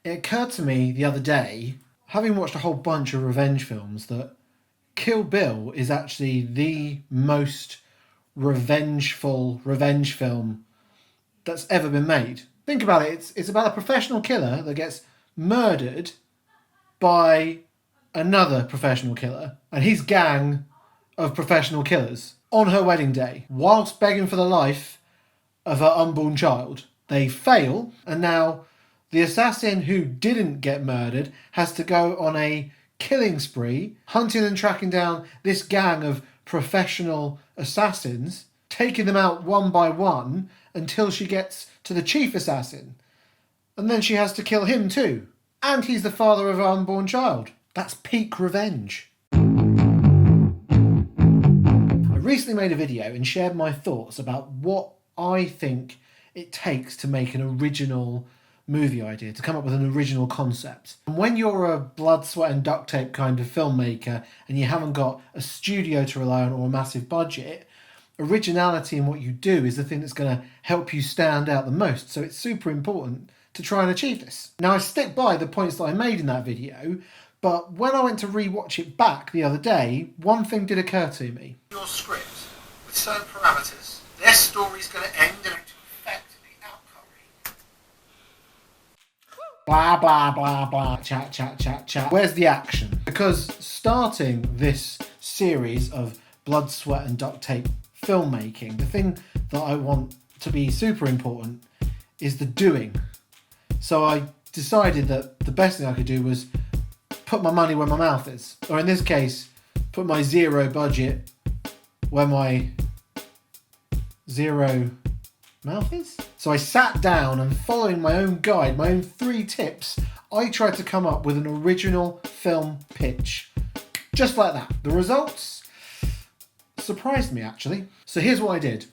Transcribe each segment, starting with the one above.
It occurred to me the other day, having watched a whole bunch of revenge films, that Kill Bill is actually the most revengeful revenge film that's ever been made. Think about it. It's about a professional killer that gets murdered by another professional killer and his gang of professional killers on her wedding day, whilst begging for the life of her unborn child. They fail, and now the assassin who didn't get murdered has to go on a killing spree, hunting and tracking down this gang of professional assassins, taking them out one by one until she gets to the chief assassin. And then she has to kill him too. And he's the father of her unborn child. That's peak revenge. I recently made a video and shared my thoughts about what I think it takes to make an original movie idea, to come up with an original concept. And when you're a blood, sweat and duct tape kind of filmmaker and you haven't got a studio to rely on or a massive budget, originality in what you do is the thing that's going to help you stand out the most. So it's super important to try and achieve this. Now, I stick by the points that I made in that video, but when I went to rewatch it back the other day, one thing did occur to me. Your script with certain parameters, their story's going to end and to affect the outcome. Blah, blah, blah, blah, chat, chat, chat, chat. Where's the action? Because starting this series of blood, sweat and duct tape filmmaking, the thing that I want to be super important is the doing. So I decided that the best thing I could do was put my money where my mouth is. Or in this case, put my zero budget where my zero mouth is. So I sat down and, following my own guide, my own 3 tips, I tried to come up with an original film pitch. Just like that. The results surprised me, actually. So here's what I did.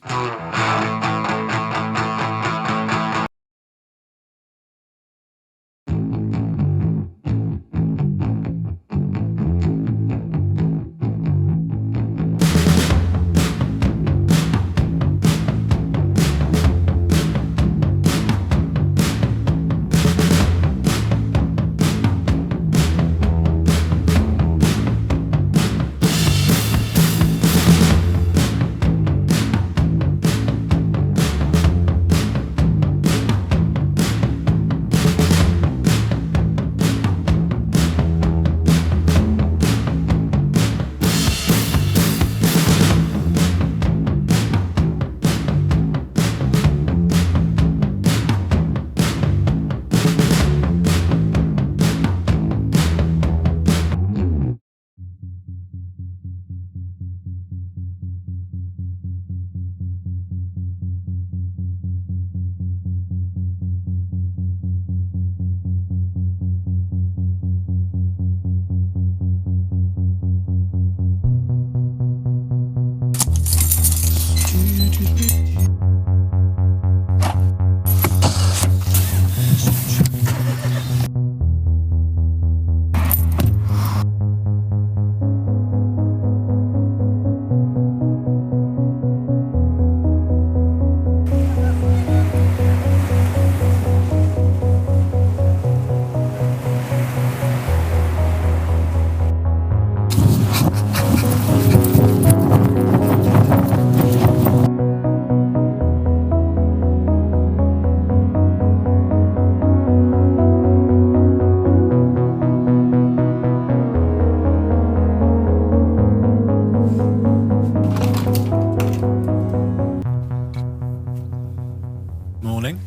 Morning.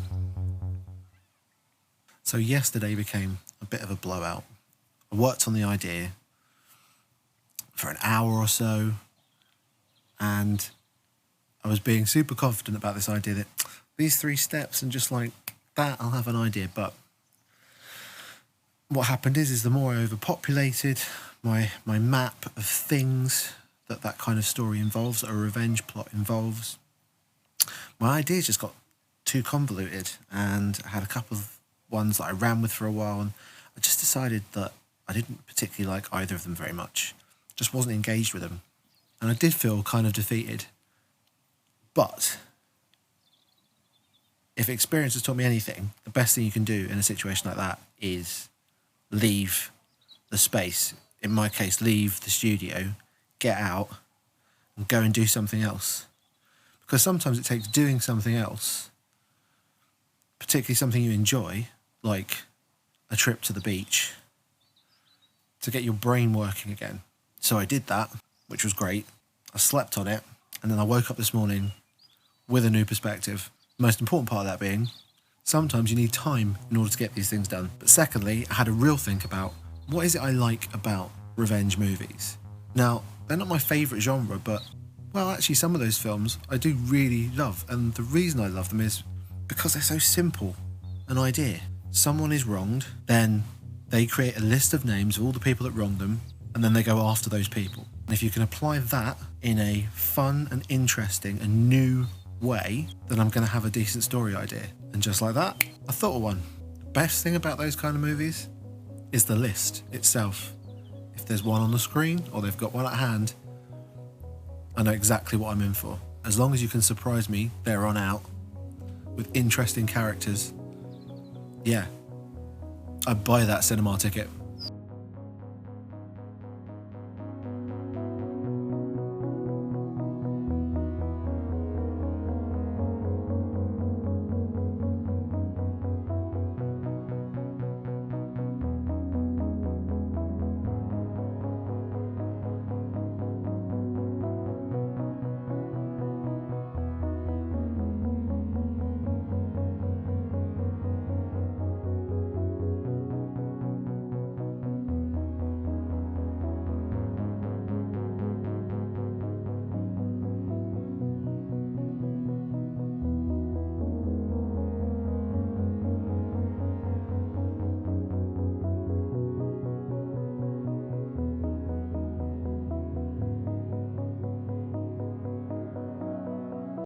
So yesterday became a bit of a blowout. I worked on the idea for an hour or so, and I was being super confident about this idea that these 3 steps and just like that, I'll have an idea. But what happened is the more I overpopulated my map of things that kind of story involves, that a revenge plot involves, my ideas just got too convoluted, and I had a couple of ones that I ran with for a while, and I just decided that I didn't particularly like either of them very much. Just wasn't engaged with them. And I did feel kind of defeated. But if experience has taught me anything, the best thing you can do in a situation like that is leave the space. In my case, leave the studio, get out, and go and do something else. Because sometimes it takes doing something else, particularly something you enjoy, like a trip to the beach, to get your brain working again. So I did that, which was great. I slept on it, and then I woke up this morning with a new perspective. The most important part of that being, sometimes you need time in order to get these things done. But secondly, I had a real think about what is it I like about revenge movies. Now, they're not my favourite genre, but, well, actually some of those films I do really love. And the reason I love them is because they're so simple. An idea. Someone is wronged, then they create a list of names of all the people that wronged them, and then they go after those people. And if you can apply that in a fun and interesting and new way, then I'm going to have a decent story idea. And just like that, I thought of one. The best thing about those kind of movies is the list itself. If there's one on the screen or they've got one at hand, I know exactly what I'm in for. As long as you can surprise me there on out with interesting characters, yeah, I'd buy that cinema ticket.